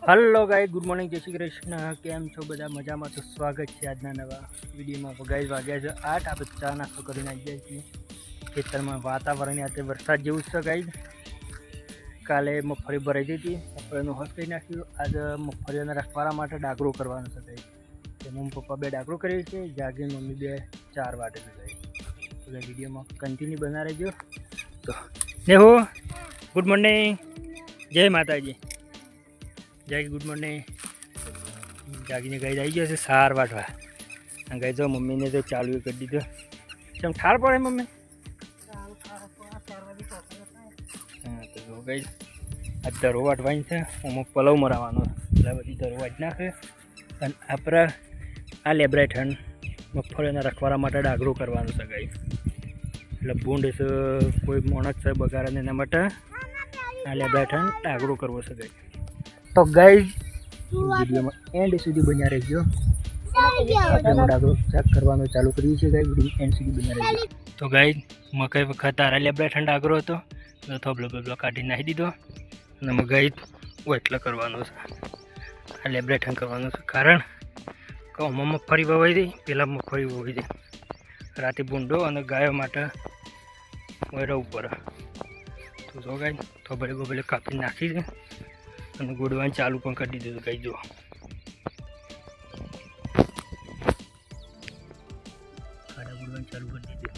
Hello guys, good morning, जय श्री कृष्ण। केम छो बधा मजामां? तो स्वागत है आज नवा विडियो में। गाइस वाग्या छे 8। आप चा नास्तो करीने आई गया छीए खेतर में। वातावरण आज वरसाद जेवुं छे गाइस। काले मगफળી भराई दीधी, मगफળીનું હસ કરી નાખ્યું। आज મગફળીઓને રખવાડા માટે ડાગરો કરવાનો છે ગાઈસ। તો મમ્મી પપ્પા બે ડાગરો કરી છે, જાગી મમ્મી બે ચાર વાટે છે ગાઈસ। તો વિડીયો में कंटिन्यू बना रहो। तो नेहू, गुड मॉर्निंग, जय माताजी, जय गुड मॉर्निंग। जागीने गाय आई गए सार वाटवा। गाय जो मम्मी ने तो चालू कर दीधो। चम ठार पड़े मम्मी? हाँ, तो जो गाय आज दरो वाटवानी है, अमुक पलव मरावानो એટલે બધી દરો વાટ નાખે અને આપણે આ લેબરા હેઠળ મગફળીના રખવાડા માટે ડાગરો કરવાનો છે ગાય। એટલે ભૂંડ છે, કોઈ મોણસ છે બગારાને એના માટે આ લેબરા હેઠળ ડાગરો કરવો છે ગાય। तो गाइस वीडियो में एंड सुधी बना रहियो। આપણે ડાગરો ચેક કરવાનો ચાલુ કરીએ છીએ ગાઈસ। વિડિયો એન્ડ સુધી બના રहियो। તો ગાઈસ મકઈ વખત આરા લેબરા ઠંડ ડાગરો હતો તો થોબલો બબલો કાઢી નાખી દીધો અને અમે ગાઈસ એટલા કરવાનો છે। આ લેબરા ઠંડ કરવાનો છે કારણ કે ઓમાં મગફળી વવાઈ દે, પેલા મગફળી વવાઈ દે રાતે ભૂંડો અને ગાયો માટે વહેરા ઉપર। તો જો ગાઈસ થોબલે બબલે કાપી નાખી દે અને ગોડવાનું ચાલુ પણ કરી દીધું ગાઈસ। જો ખાડા ગોડવાનું ચાલુ કરી દીધું।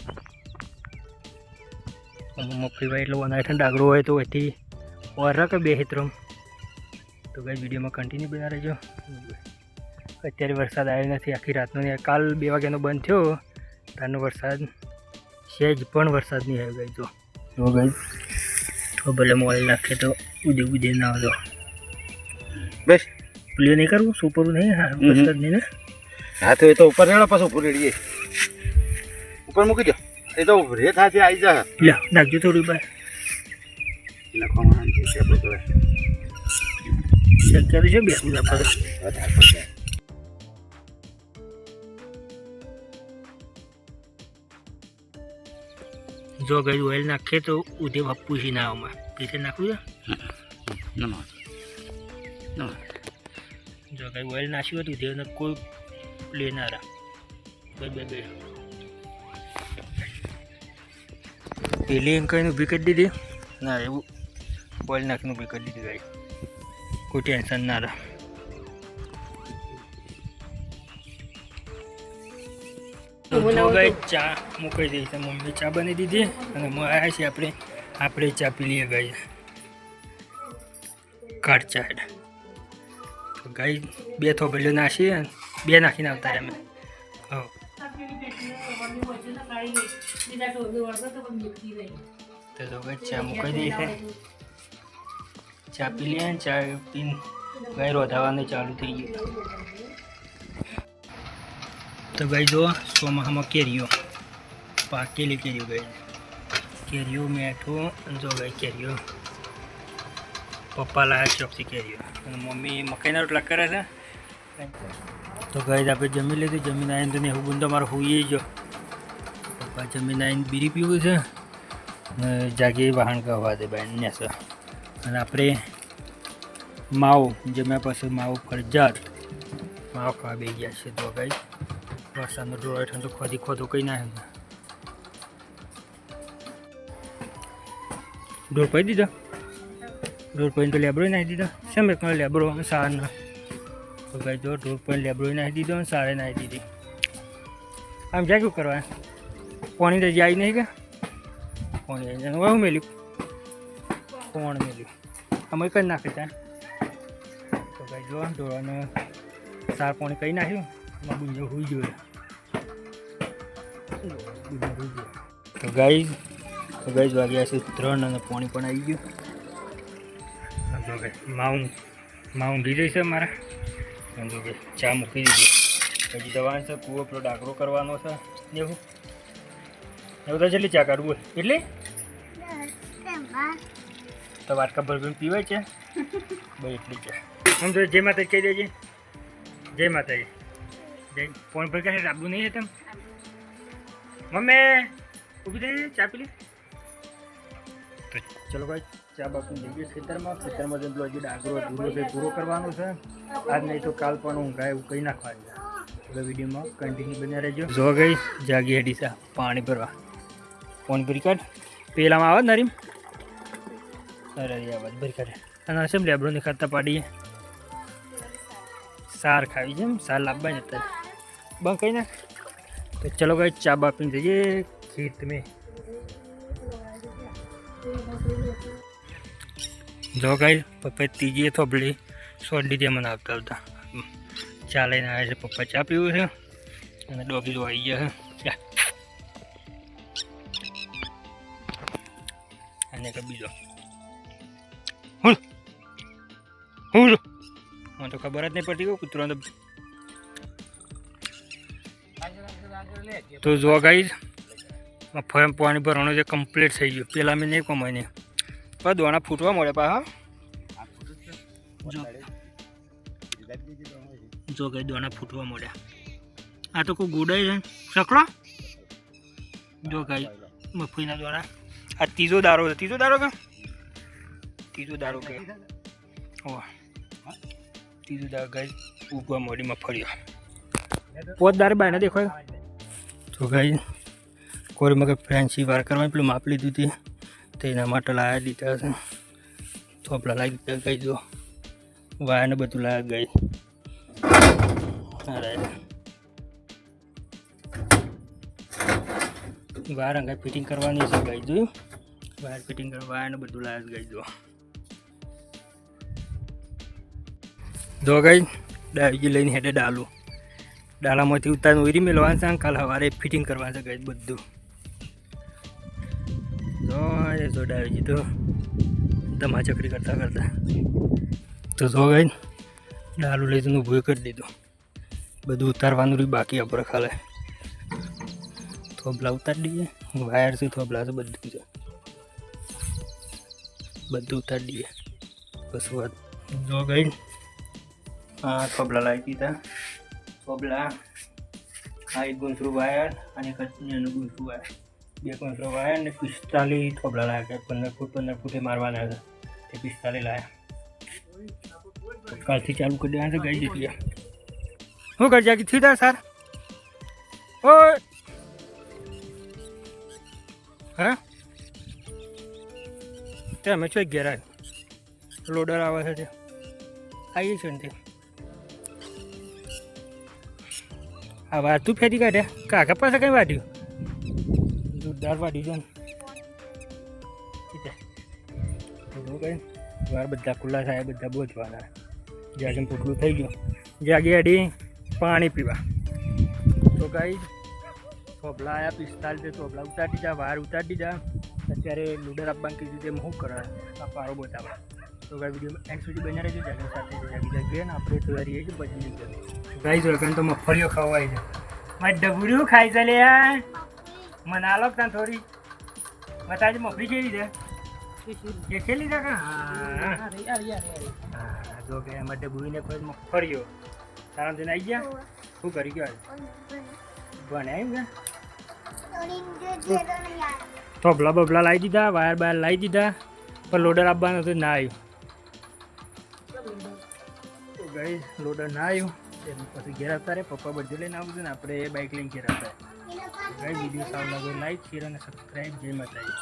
મગફળી ભાઈ એટલે વનાઠ ડાગરો હોય તો એથી ઓરા કે બે હેતરમ। તો ગાઈસ વિડીયોમાં કન્ટિન્યુ બના રહેજો। અત્યારે વરસાદ આવ્યો નથી આખી રાતનો ને કાલ 2 વાગ્યાનો બંધ થયો તારનો વરસાદ સહેજ પણ વરસાદ નહીં આવ્યો ગાઈસ। જો ગાઈસ તો ભલે મોબાઈલ નાખે તો ઉદે ઉદે ના આવજો बस। प्ले नहीं करूँ, सुपर नहीं। हाँ वरसाद नहीं ना। हाँ तो ये तो ऊपर रेड़ा पास ऊपर रेड़िए ऊपर मुकी दो। ये तो रेत हाथ से आई जा ला नाखजो थोड़ी बार लखो मान के से बदले चेक कर जो बेस ना पर जो गई ऑयल नाखे तो उदे बापू ही ना आमा पीछे नाखू जा ना जो कहीं ऑयल नाशी हो तो देव ने कोई लेना रहा बे बे बे पहले कहीं ऊभी कर दी थी ना वो ऑयल नाखने ऊभी कर दी थी गाइस। कोई टेंशन ना रहा। तो गाइस चा मुकाई दी थी, मम्मी चा बनी दी थी અને હું આયા છે આપણે ચા પી લઈએ ગાઈસ। કાટ ચા तो गाई बे थोबलियो नाशी बे नाखीने आवता रे अमे। हाँ तो जो गाई चा मुकाई दी है, चा पी लिया। चा पी गाय रोधावाने चालू थी गई। तो गाई जो सोमाहामां केरीओ पाकेली केरीओ गाई केरीओ मेठो जो गाई केरीओ पप्पा लाया चौकसी केरीओ અને મમ્મી મકાઈના રોટલા કરે છે। તો ગાઈસ આપણે જમી લીધું। જમીને આવીને તો નેહુ ગુંદો મારો હોઈ ગયો। પપ્પા જમીને આવીને બીડી પીવું છે અને જાગી વાહણ કહેવા દે બેનને છે। અને આપણે માવો જમ્યા પછી માવો ફરજિયાત માવો ખાવા બેસી ગયા છે। તો ગાઈસ વરસાદનો ડોળો હેઠળ તો ખોદી ખોદો કંઈ ના ડોળ પાઈ દીધો। डोर पॉइंट तो लेब्रो नहीं दीदो सेम एक लेब्रो सार ना। तो गाइस जो डोर पॉइंट लेब्रो नहीं दीदो सारे नहीं दीदी। हम क्या क्यों करवाए पानी तो जाई नहीं क्या पानी जाने वह मिलू कौन मिलू हम कर नाखे था। तो गाइस जो डोर ने सार पानी कहीं ना बुंजो हुई जो। तो गाइस वाग्या से 3 અને पानी पण आई गयो। जो गए माऊ दी जैसे अमरा जो गए चा मूकी दीदी हजी दवान से कूવો पेलो ડાગરો करवानो છે। એવું એવું તો જલ્દી ચા કાઢવું એટલે તો વાટકા ભરભરીને પીવાય છે ભાઈ એટલી છે। આમ તો જય માતાજી કહી દેજે। જય માતાજી। જય ફોન પર કહે રાબુ નહીં है तुम मम्मी ઊભી થઈ चा पी ली। तो चलो भाई ચા બાપુ જઈએ ખેતરમાં જઈને પેલો હજી ડાગરો ધૂરો છે પૂરો કરવાનો છે આજ નહીં તો કાલ પણ ઊંઘાય એવું કંઈ નાખવાનું છે. એટલે વિડીયોમાં કન્ટિન્યુ બન્યા રહેજો. જો ગઈ જાગી હેડી છે પાણી ભરવા. ફોન ભરી કાઢ પેલામાં આવે નરીમ અરે આવાજ ભરી કાઢે અને હશે લેબડો ની ખાતા પાડીએ સાર ખાવી છે એમ સાર લાવવા જ અત્યારે બંધ કઈ ના તો ચલો ગઈ ચા બાપીને જઈએ ખેત મેં. જો ગઈ પપ્પા ત્રીજી થોભલી સોડી દે મને આવતા આવતા ચા લઈને આવે છે. પપ્પા ચા પીવું છે અને ડોગી તો આવી ગયા છે અને કે બીજો હું મને તો ખબર જ નહીં પડતી કે કૂતરો તો જો ગઈ ફોર્મ પાણી ભરવાનું જે કમ્પ્લીટ થઈ ગયું. પેલા મેં નહીં કમાય નહીં પણ દોણા ફૂટવા મળે પા. હા જો ગઈ દોણા ફૂટવા મળ્યા. આ તો કોઈ ગોડાઈ છે સકડો. જો ગઈ મફળીના દોણા. આ ત્રીજો દારો છે. ત્રીજો દારો કે ત્રીજો દારો ગઈ ઉગવા મોડી મફળીઓ પોત દાર બાય ના દેખાય. તો ગઈ કોઈ મગર ફ્રેન્ચી વાર કરવાની પેલું માપ લીધું હતી તો એના માટે લાવ્યા દીધા છે. થોપલા લાવી દીધા ગઈ. જો વાયરને બધું લાવ્યા ગઈ. અરે વાયર અંગે ફિટિંગ કરવાની છે ગઈ. જોયું વાયર ફિટિંગ કરવા વાયરને બધું લાવ્યા ગઈ. જો ગઈ ડાયજી લઈને હેડે ડાલામાંથી ઉતારીને ઉરી મેળવાનું છે. કાલ સવારે ફિટિંગ કરવાનું છે ગઈ બધું. જો ડાયજી તો ધમા ચકડી કરતા તો જો ગઈ ડાલું લઈ જઈને ઊભું કરી દીધું. બધું ઉતારવાનું રહ્યું બાકી આપણે ખાલે થોભલા ઉતારી દઈએ. વાયર છે થોભલા છે બધું છે બધું ઉતારી દઈએ. બસ વાત જો ગઈ હા થોભલા લાવી દીધા. થોભલા આ એક ગુંસરું વાયર અને એક એનું ગુંસરું વાયર બે ગુંસરું વાયર ને 45 થોભલા લાવ્યા. 15 ફૂટે મારવાના છે તે 45 લાવ્યા. કાલથી ચાલુ કરી દેવાના છે ગઈ દીધી. શું કર જાગી થયું તાર સર ઓય હા તે અમે છો ઘેર લોડર આવે છે તે આવી છે ને તે આ વાર તું ફેરી કાઢ્યા કાકા પાસે કઈ વાટ્યું જોરદાર વાટ્યું છે ને કઈ વાર બધા ખુલ્લા થાય બધા બોચવાના. જ્યાં પૂટલું થઈ ગયું જાગી અડી પાણી પીવા. તો કઈ થોભલા આવ્યા 45 થોભલા ઉતારી દીધા વાર ઉતારી દીધા. અત્યારે લૂડર આપવાનું કીધું તેમ શું કરે આ પારો બતાવવા. તો કઈ વિડીયો એન્ડ સુધી બન્યા રહેજો. જાગી સાથે જાગી જઈએ ને આપણે તૈયારી આવી પછી ગાઈ જો કારણ તો મગફળીઓ ખવાય છે. મારે ડબુડ્યું ખાઈ ચાલે યાર મને આલો ત્યાં થોડી બતાજે મફળી કેવી છે એ ખેલી છે કે હા જો કે એમાં ડબુડીને કોઈ મગફળીઓ તારા તેને આવી ગયા શું કરી ગયો બને આવી ગયા. થોભલા બબલા લાવી દીધા વાયર બાયર લાવી દીધા પણ લોડર આપવાનું હતું ના આવ્યું. તો ગઈ લોડર ના આવ્યું પછી ઘેર આવતા રહે. પપ્પા બધું લઈને આવું છું ને આપણે બાઇક લઈને ઘેર આવતા. ગઈ વિડીયો સારું લાગે લાઈક શેર અને સબસ્ક્રાઈબ. જય માતાજી.